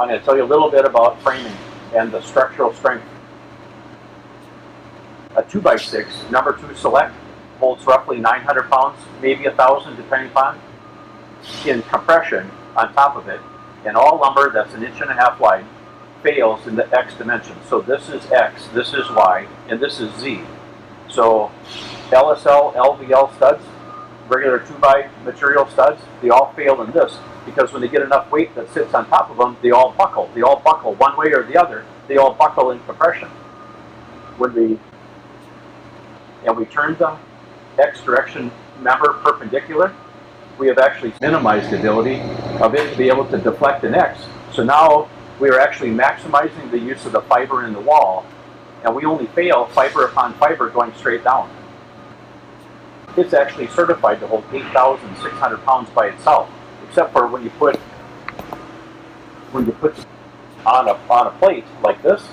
I'm going to tell you a little bit about framing and the structural strength. A 2x6, number 2 select, holds roughly 900 pounds, maybe 1,000 depending upon, in compression on top of it, and all lumber that's 1.5 inches wide fails in the X dimension. So this is X, this is Y, and this is Z. So LSL, LVL studs, regular 2x material studs, they all fail in this because when they get enough weight that sits on top of them, they all buckle. They all buckle one way or the other. They all buckle in compression. When we turn the X direction member perpendicular, we have actually minimized the ability of it to be able to deflect an X. So now we are actually maximizing the use of the fiber in the wall, and we only fail fiber upon fiber going straight down. It's actually certified to hold 8,600 pounds by itself, except for when you put on a plate like this,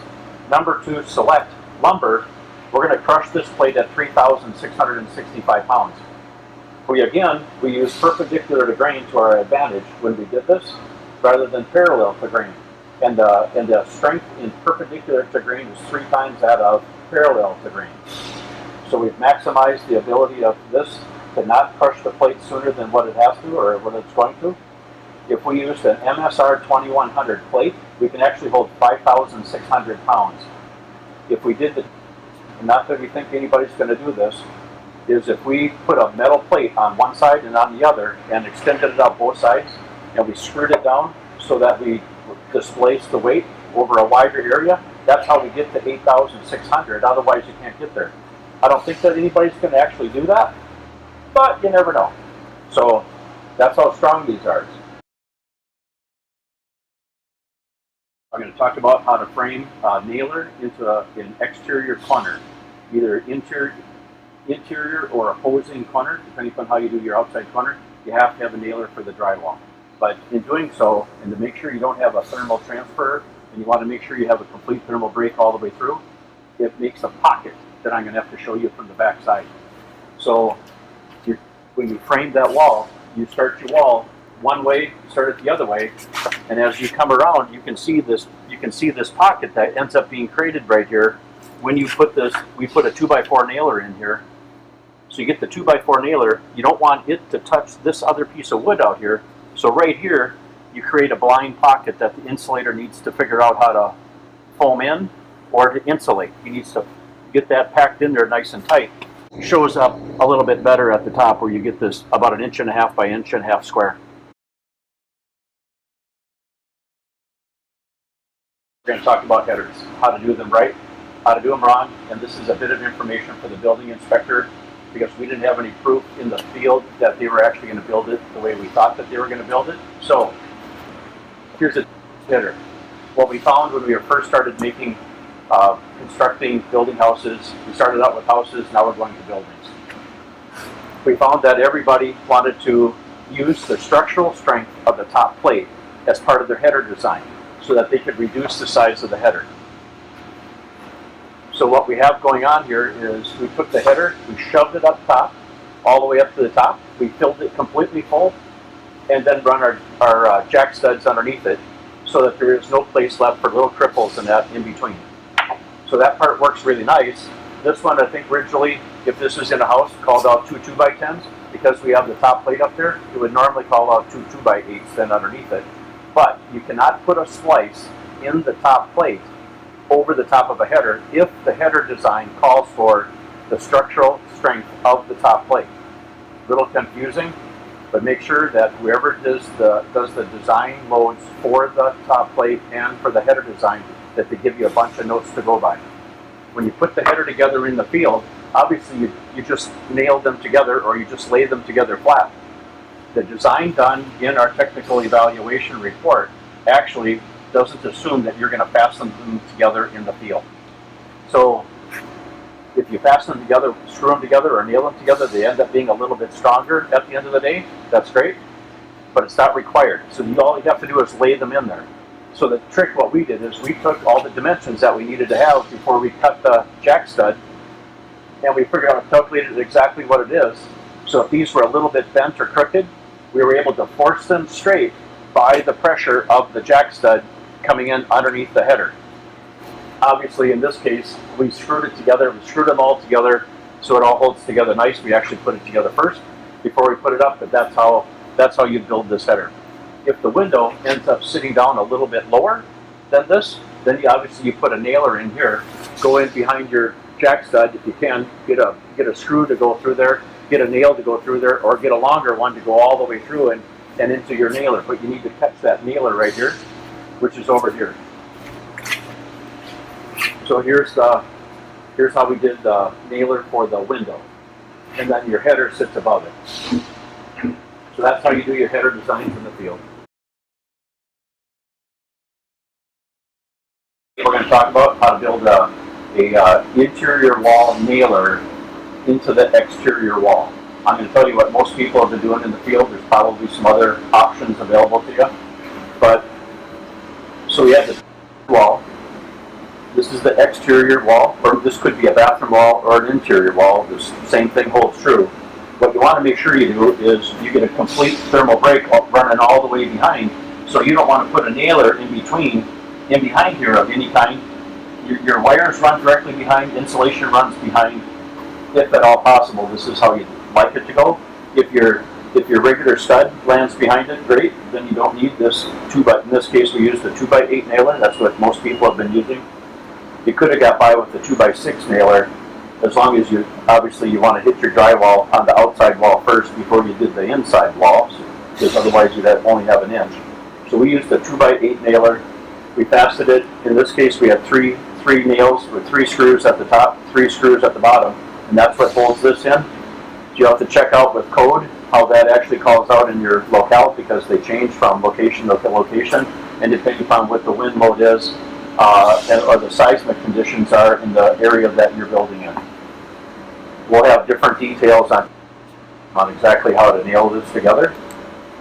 number 2 select lumber, we're going to crush this plate at 3,665 pounds. We use perpendicular to grain to our advantage when we did this, rather than parallel to grain. And the strength in perpendicular to grain is 3 times that of parallel to grain. So we've maximized the ability of this to not crush the plate sooner than what it has to or what it's going to. If we used an MSR 2100 plate, we can actually hold 5,600 pounds. If we did not that we think anybody's going to do this, is if we put a metal plate on one side and on the other and extended it out both sides, and we screwed it down so that we displace the weight over a wider area, that's how we get to 8,600. Otherwise, you can't get there. I don't think that anybody's going to actually do that, but you never know. So that's how strong these are. I'm going to talk about how to frame a nailer into an exterior corner, either interior or opposing corner, depending on how you do your outside corner. You have to have a nailer for the drywall. But in doing so, and to make sure you don't have a thermal transfer, and you want to make sure you have a complete thermal break all the way through, it makes a pocket that I'm going to have to show you from the back side. So when you frame that wall, you start your wall one way, start it the other way, and as you come around, you can see this pocket that ends up being created right here. When you put this, we put a 2x4 nailer in here. So you get the 2x4 nailer, you don't want it to touch this other piece of wood out here. So right here, you create a blind pocket that the insulator needs to figure out how to foam in or to insulate. He needs to get that packed in there nice and tight. It shows up a little bit better at the top where you get this about 1.5 inches by 1.5 inches square. We're going to talk about headers, how to do them right, how to do them wrong, and this is a bit of information for the building inspector because we didn't have any proof in the field that they were actually going to build it the way we thought that they were going to build it. So here's a header. What we found when we first started constructing building houses, we started out with houses, now we're going to buildings. We found that everybody wanted to use the structural strength of the top plate as part of their header design so that they could reduce the size of the header. So what we have going on here is we took the header, we shoved it up top, all the way up to the top, we filled it completely full, and then run our jack studs underneath it so that there is no place left for little cripples and that in between. So that part works really nice. This one, I think originally, if this was in a house, called out 2 2x10s. Because we have the top plate up there, it would normally call out 2 2x8s then underneath it. But you cannot put a slice in the top plate over the top of a header if the header design calls for the structural strength of the top plate. A little confusing, but make sure that whoever does the design loads for the top plate and for the header design, that they give you a bunch of notes to go by. When you put the header together in the field, obviously you just nail them together or you just lay them together flat. The design done in our technical evaluation report actually doesn't assume that you're going to fasten them together in the field. So if you fasten them together, screw them together or nail them together, they end up being a little bit stronger at the end of the day. That's great, but it's not required. So all you have to do is lay them in there. So the trick, what we did is we took all the dimensions that we needed to have before we cut the jack stud, and we figured out and calculated exactly what it is. So if these were a little bit bent or crooked, we were able to force them straight by the pressure of the jack stud coming in underneath the header. Obviously, in this case, we screwed it together. We screwed them all together so it all holds together nice. We actually put it together first before we put it up, but that's how you build this header. If the window ends up sitting down a little bit lower than this, then you put a nailer in here, go in behind your jack stud if you can, get a screw to go through there, get a nail to go through there, or get a longer one to go all the way through and into your nailer. But you need to catch that nailer right here, which is over here. So here's how we did the nailer for the window, and then your header sits above it. So that's how you do your header designs in the field. We're going to talk about how to build a interior wall nailer into the exterior wall. I'm going to tell you what most people have been doing in the field. There's probably some other options available to you. But so we have the wall. This is the exterior wall, or this could be a bathroom wall or an interior wall. The same thing holds true. What you want to make sure you do is you get a complete thermal break running all the way behind. So you don't want to put a nailer in behind here of any kind. Your wires run directly behind, insulation runs behind, if at all possible. This is how you'd like it to go. If your regular stud lands behind it, great. Then you don't need this in this case we used a 2x8 nailer. That's what most people have been using. You could have got by with the 2x6 nailer, as long as you want to hit your drywall on the outside wall first before you did the inside wall, because otherwise you'd only have an inch. So we used a 2x8 nailer. We fastened it. In this case, we had three nails with 3 screws at the top, 3 screws at the bottom, and that's what holds this in. You have to check out with code how that actually calls out in your locale, because they change from location to location, and depending upon what the wind load is or the seismic conditions are in the area that you're building in. We'll have different details on exactly how to nail this together.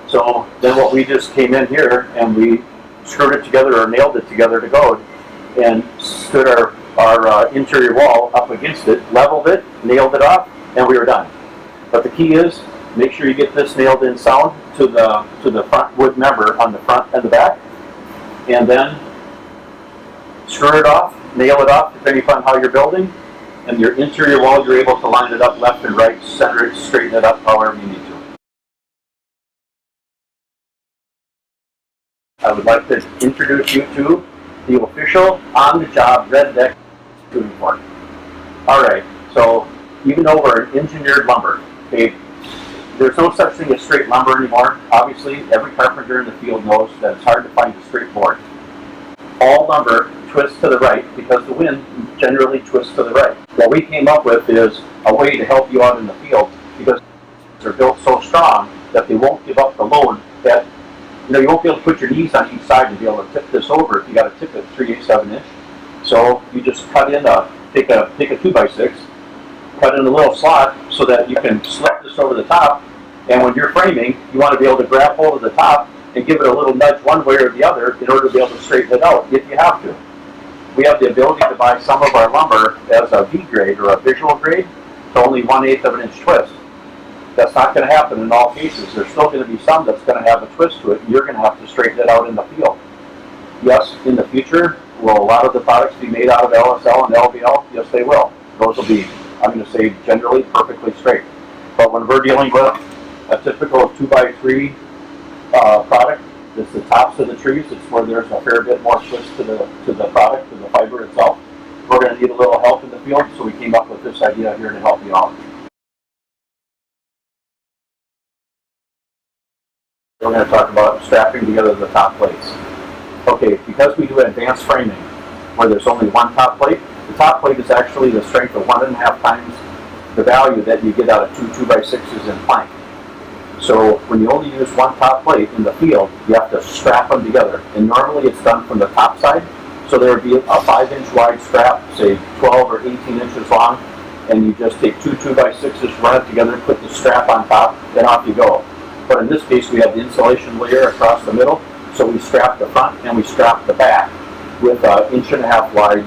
So then what we just came in here and we screwed it together or nailed it together to code and stood our interior wall up against it, leveled it, nailed it off, and we were done. But the key is, make sure you get this nailed in sound to the front wood member on the front and the back, and then screw it off, nail it off depending upon how you're building, and your interior wall you're able to line it up left and right, center it, straighten it up however you need to. I would like to introduce you to the official on-the-job red deck shooting fork. Alright, so even though we're engineered lumber, okay, there's no such thing as straight lumber anymore. Obviously, every carpenter in the field knows that it's hard to find a straight board. All lumber twists to the right because the wind generally twists to the right. What we came up with is a way to help you out in the field, because they're built so strong that they won't give up the load. That you won't be able to put your knees on each side and be able to tip this over if you got to tip it 3/8 inch. So you just cut in take a 2x6, cut in a little slot so that you can slip this over the top. And when you're framing, you want to be able to grab hold of the top and give it a little nudge one way or the other in order to be able to straighten it out if you have to. We have the ability to buy some of our lumber as a V grade or a visual grade to only 1/8 inch twist. That's not going to happen in all cases. There's still going to be some that's going to have a twist to it, and you're going to have to straighten it out in the field. Yes, in the future, will a lot of the products be made out of LSL and LVL? Yes, they will. Those will be, I'm going to say, generally perfectly straight. But when we're dealing with a typical 2x3 product, it's the tops of the trees. It's where there's a fair bit more twist to the product, to the fiber itself. We're going to need a little help in the field, so we came up with this idea here to help you out. We're going to talk about strapping together the top plates. Okay, because we do advanced framing, where there's only one top plate, the top plate is actually the strength of 1.5 times the value that you get out of 2 2x6s in plank. So when you only use one top plate in the field, you have to strap them together. And normally it's done from the top side. So there would be a 5-inch wide strap, say 12 or 18 inches long, and you just take 2 2x6s, run it together, put the strap on top, then off you go. But in this case, we have the insulation layer across the middle, so we strap the front and we strap the back with an 1.5 inch wide,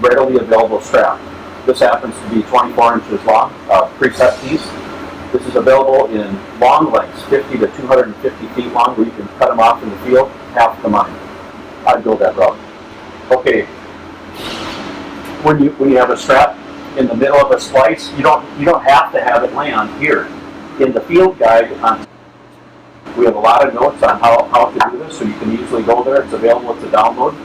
readily available strap. This happens to be 24 inches long, preset piece. This is available in long lengths, 50 to 250 feet long, where you can cut them off in the field, half the money. I'd go that route. Okay, when you have a strap in the middle of a splice, you don't have to have it land here. In the field guide, we have a lot of notes on how to do this, so you can easily go there. It's available to download.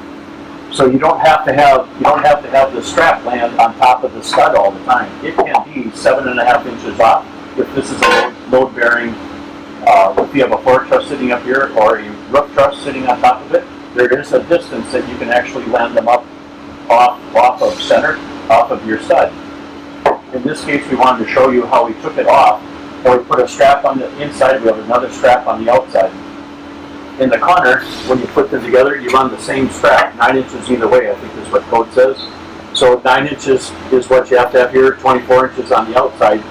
So you don't have to have the strap land on top of the stud all the time. It can be 7.5 inches off. If this is a load bearing, if you have a floor truss sitting up here or a roof truss sitting on top of it, there is a distance that you can actually land them up off of center, off of your stud. In this case, we wanted to show you how we took it off, or we put a strap on the inside, we have another strap on the outside. In the corner, when you put them together, you run the same strap, 9 inches either way, I think is what code says. So 9 inches is what you have to have here, 24 inches on the outside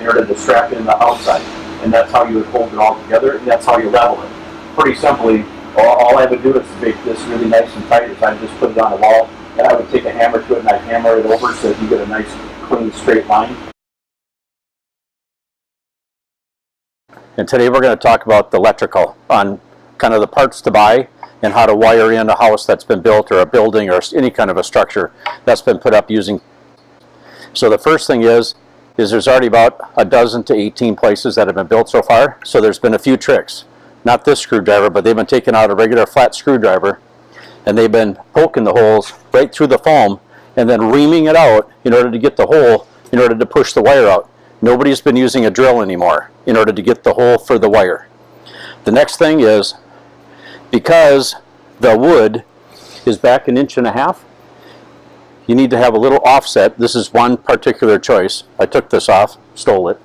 in order to strap in the outside. And that's how you would hold it all together, and that's how you level it. Pretty simply, all I would do is to make this really nice and tight is I would just put it on a wall, and I would take a hammer to it and I'd hammer it over so that you get a nice, clean, straight line. And today we're going to talk about the electrical on kind of the parts to buy and how to wire in a house that's been built or a building or any kind of a structure that's been put up using. So the first thing is there's already about a dozen to 18 places that have been built so far. So there's been a few tricks. Not this screwdriver, but they've been taking out a regular flat screwdriver and they've been poking the holes right through the foam and then reaming it out in order to get the hole, in order to push the wire out. Nobody's been using a drill anymore in order to get the hole for the wire. The next thing is, because the wood is back 1.5 inches, you need to have a little offset. This is one particular choice. I took this off, stole it.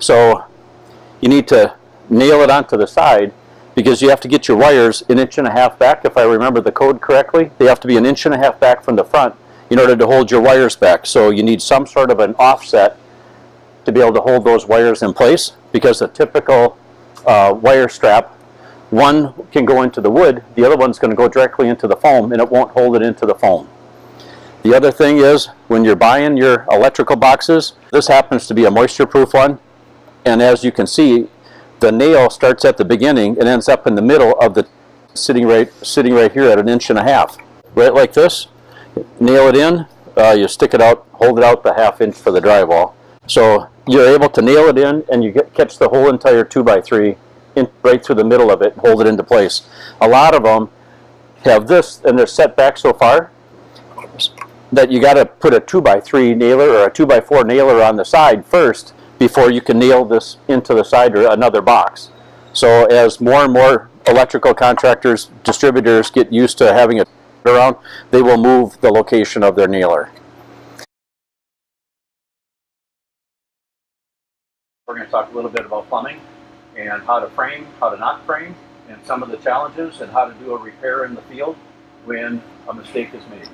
So you need to nail it onto the side because you have to get your wires 1.5 inches back. If I remember the code correctly, they have to be 1.5 inches back from the front in order to hold your wires back. So you need some sort of an offset to be able to hold those wires in place, because a typical wire strap, one can go into the wood, the other one's going to go directly into the foam, and it won't hold it into the foam. The other thing is, when you're buying your electrical boxes, this happens to be a moisture-proof one, and as you can see, the nail starts at the beginning and ends up in the middle of the sitting right here at 1.5 inches. Right like this, nail it in, you stick it out, hold it out the 1/2 inch for the drywall. So you're able to nail it in and you catch the whole entire 2x3 right through the middle of it and hold it into place. A lot of them have this and they're set back so far that you got to put a 2x3 nailer or a 2x4 nailer on the side first before you can nail this into the side or another box. So as more and more electrical contractors, distributors get used to having it around, they will move the location of their nailer. We're going to talk a little bit about plumbing and how to frame, how to not frame, and some of the challenges and how to do a repair in the field when a mistake is made.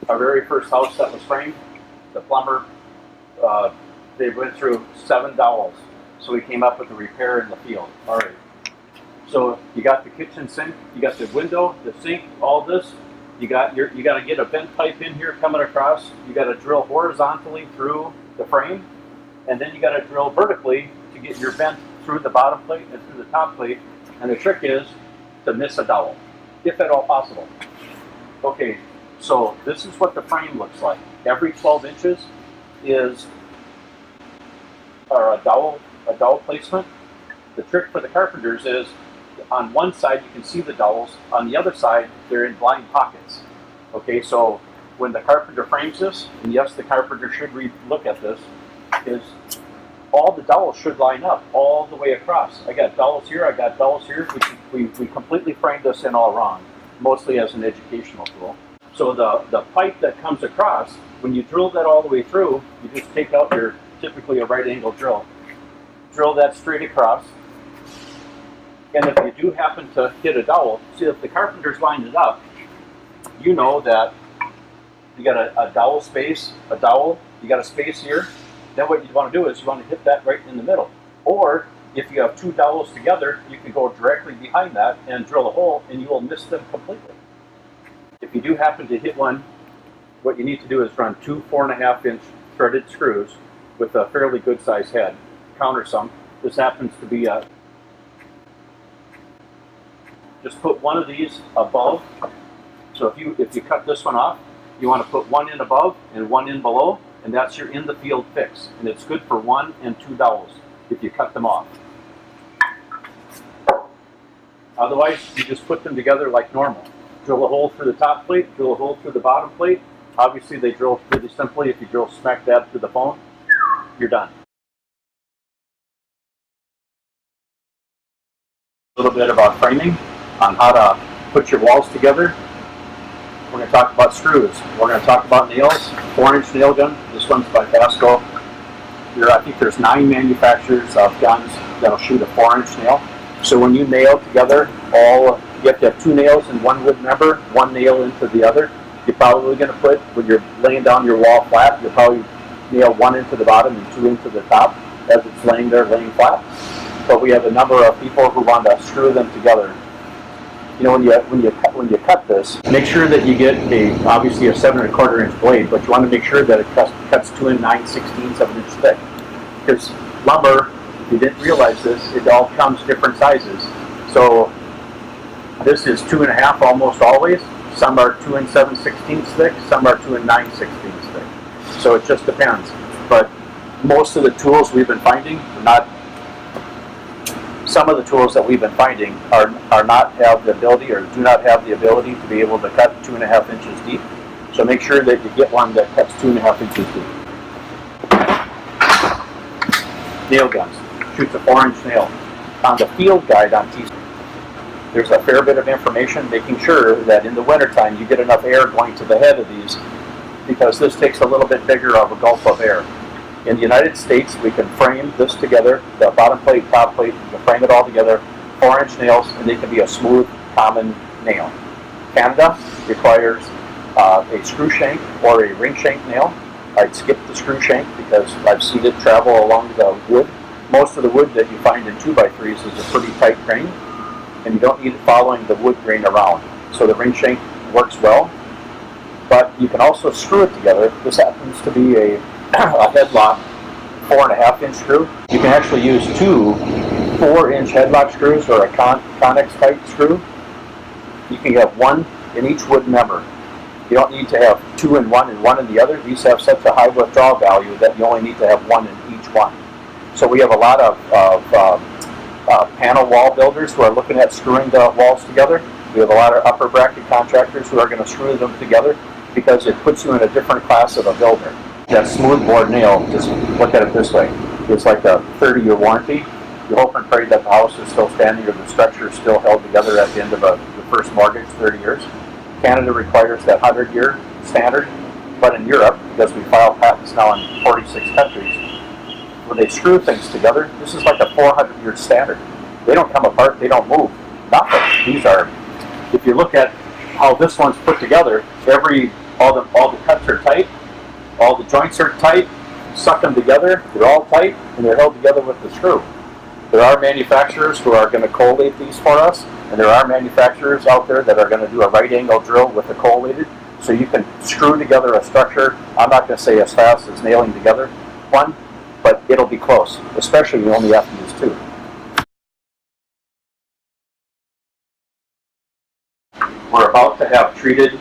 Our very first house that was framed, the plumber, they went through 7 dowels. So we came up with a repair in the field. All right. So you got the kitchen sink, you got the window, the sink, all this. You got to get a vent pipe in here coming across. You got to drill horizontally through the frame. And then you got to drill vertically to get your vent through the bottom plate and through the top plate. And the trick is to miss a dowel, if at all possible. Okay, so this is what the frame looks like. Every 12 inches is a dowel placement. The trick for the carpenters is on one side you can see the dowels, on the other side they're in blind pockets. Okay, so when the carpenter frames this, and yes, the carpenter should look at this, is all the dowels should line up all the way across. I got dowels here, I got dowels here. We completely framed this in all wrong, mostly as an educational tool. So the pipe that comes across, when you drill that all the way through, you just take out your, typically a right angle drill that straight across. And if you do happen to hit a dowel, see if the carpenter's lined it up, you know that you got a dowel space, you got a space here. Then what you want to do is you want to hit that right in the middle. Or if you have 2 dowels together, you can go directly behind that and drill a hole and you will miss them completely. If you do happen to hit one, what you need to do is run 2 4.5 inch threaded screws with a fairly good size head. Countersunk. This happens to be a just put one of these above. So if you cut this one off, you want to put one in above and one in below, and that's your in the field fix. And it's good for 1 and 2 dowels if you cut them off. Otherwise, you just put them together like normal. Drill a hole through the top plate, drill a hole through the bottom plate. Obviously, they drill pretty simply. If you drill smack dab through the phone, you're done. A little bit about framing, on how to put your walls together. We're going to talk about screws. We're going to talk about nails. 4-inch nail gun. This one's by Fasco. I think there's 9 manufacturers of guns that'll shoot a 4-inch nail. So when you nail together you have to have 2 nails in one wood member, 1 nail into the other. You're probably going to put, when you're laying down your wall flat, you'll probably nail 1 into the bottom and 2 into the top as it's laying there, laying flat. But we have a number of people who want to screw them together. You know, when you cut this, make sure that you get obviously a 7 1/4 inch blade, but you want to make sure that it cuts 2 9/16 of an inch thick. Because lumber, if you didn't realize this, it all comes different sizes. So this is 2 1/2 almost always. Some are 2 7/16 thick, some are 2 9/16 thick. So it just depends. But most of the tools we've been finding some of the tools that we've been finding are not have the ability or do not have the ability to be able to cut 2 1/2 inches deep. So make sure that you get one that cuts 2 1/2 inches deep. Nail guns. Shoots a 4-inch nail. On the field guide on T, there's a fair bit of information making sure that in the wintertime you get enough air going to the head of these, because this takes a little bit bigger of a gulp of air. In the United States, we can frame this together, the bottom plate, top plate, you can frame it all together, 4-inch nails, and they can be a smooth, common nail. Canada requires a screw shank or a ring shank nail. I'd skip the screw shank because I've seen it travel along the wood. Most of the wood that you find in 2x3s is a pretty tight grain, and you don't need it following the wood grain around. So the ring shank works well, but you can also screw it together. This happens to be a headlock 4 1/2 inch screw. You can actually use 2 4-inch headlock screws or a Connex type screw. You can have 1 in each wood member. You don't need to have 2 in one and 1 in the other. These have such a high withdrawal value that you only need to have 1 in each one. So we have a lot of panel wall builders who are looking at screwing the walls together. We have a lot of upper bracket contractors who are going to screw them together because it puts you in a different class of a builder. That smooth bore nail, just look at it this way. It's like a 30-year warranty. You hope and pray that the house is still standing or the structure is still held together at the end of the first mortgage, 30 years. Canada requires that 100-year standard, but in Europe, because we file patents now in 46 countries, when they screw things together, this is like a 400-year standard. They don't come apart, they don't move, nothing. These are, if you look at how this one's put together, all the cuts are tight, all the joints are tight, suck them together, they're all tight, and they're held together with the screw. There are manufacturers who are going to collate these for us, and there are manufacturers out there that are going to do a right angle drill with the collated, so you can screw together a structure. I'm not going to say as fast as nailing together one, but it'll be close, especially you only have to use 2. We're about to have treated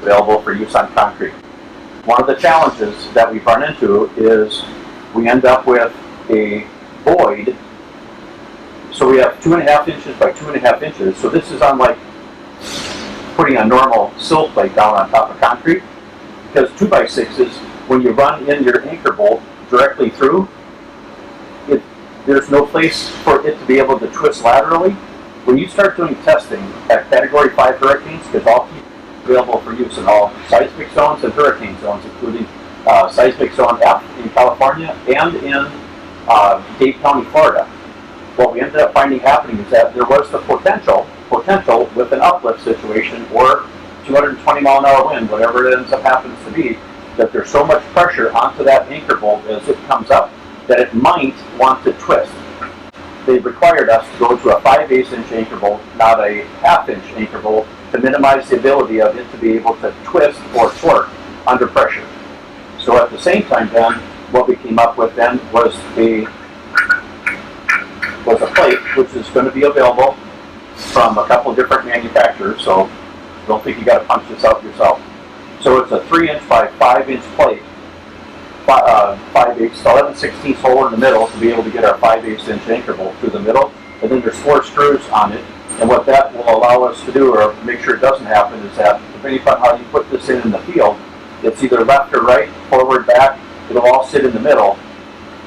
available for use on concrete. One of the challenges that we run into is we end up with a void. So we have 2 1/2 inches by 2 1/2 inches. So this is unlike putting a normal sill plate down on top of concrete, because 2x6s, when you run in your anchor bolt directly through, there's no place for it to be able to twist laterally. When you start doing testing at Category 5 hurricanes, because all available for use in all seismic zones and hurricane zones, including seismic zone F in California and in Dade County, Florida. What we ended up finding happening is that there was the potential with an uplift situation or 220 mile an hour wind, whatever it ends up happens to be, that there's so much pressure onto that anchor bolt as it comes up that it might want to twist. They required us to go to a 5/8 inch anchor bolt, not a 1/2 inch anchor bolt, to minimize the ability of it to be able to twist or torque under pressure. So at the same time then, what we came up with then was a plate which is going to be available from a couple of different manufacturers, so don't think you got to punch this out yourself. So it's a 3-inch by 5-inch plate, 5/8, 11/16 hole in the middle to be able to get our 5/8 inch anchor bolt through the middle. And then there's 4 screws on it. And what that will allow us to do, or make sure it doesn't happen, is that depending upon how you put this in the field, it's either left or right, forward, back, it'll all sit in the middle.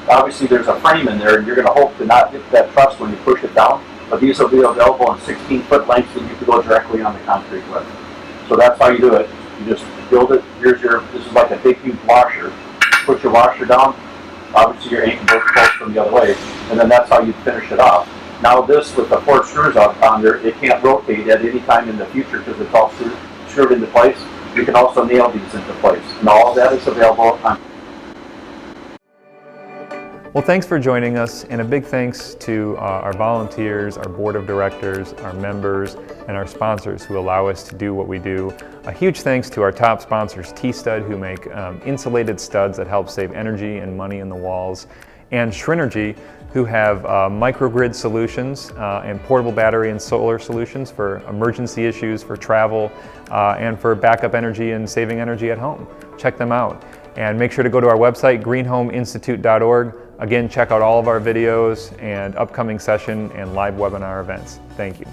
Obviously there's a frame in there, and you're going to hope to not hit that truss when you push it down, but these will be available in 16-foot lengths that you can go directly on the concrete with. So that's how you do it. You just build it. This is like a big huge washer. Put your washer down, obviously your anchor bolt goes from the other way, and then that's how you finish it off. Now this, with the 4 screws on there, it can't rotate at any time in the future because it's all screwed into place. You can also nail these into place, and all of that is available on. Well, thanks for joining us, and a big thanks to our volunteers, our board of directors, our members, and our sponsors who allow us to do what we do. A huge thanks to our top sponsors, T-Stud, who make insulated studs that help save energy and money in the walls, and Shrinergy, who have microgrid solutions and portable battery and solar solutions for emergency issues, for travel, and for backup energy and saving energy at home. Check them out. And make sure to go to our website, greenhomeinstitute.org. Again, check out all of our videos and upcoming session and live webinar events. Thank you.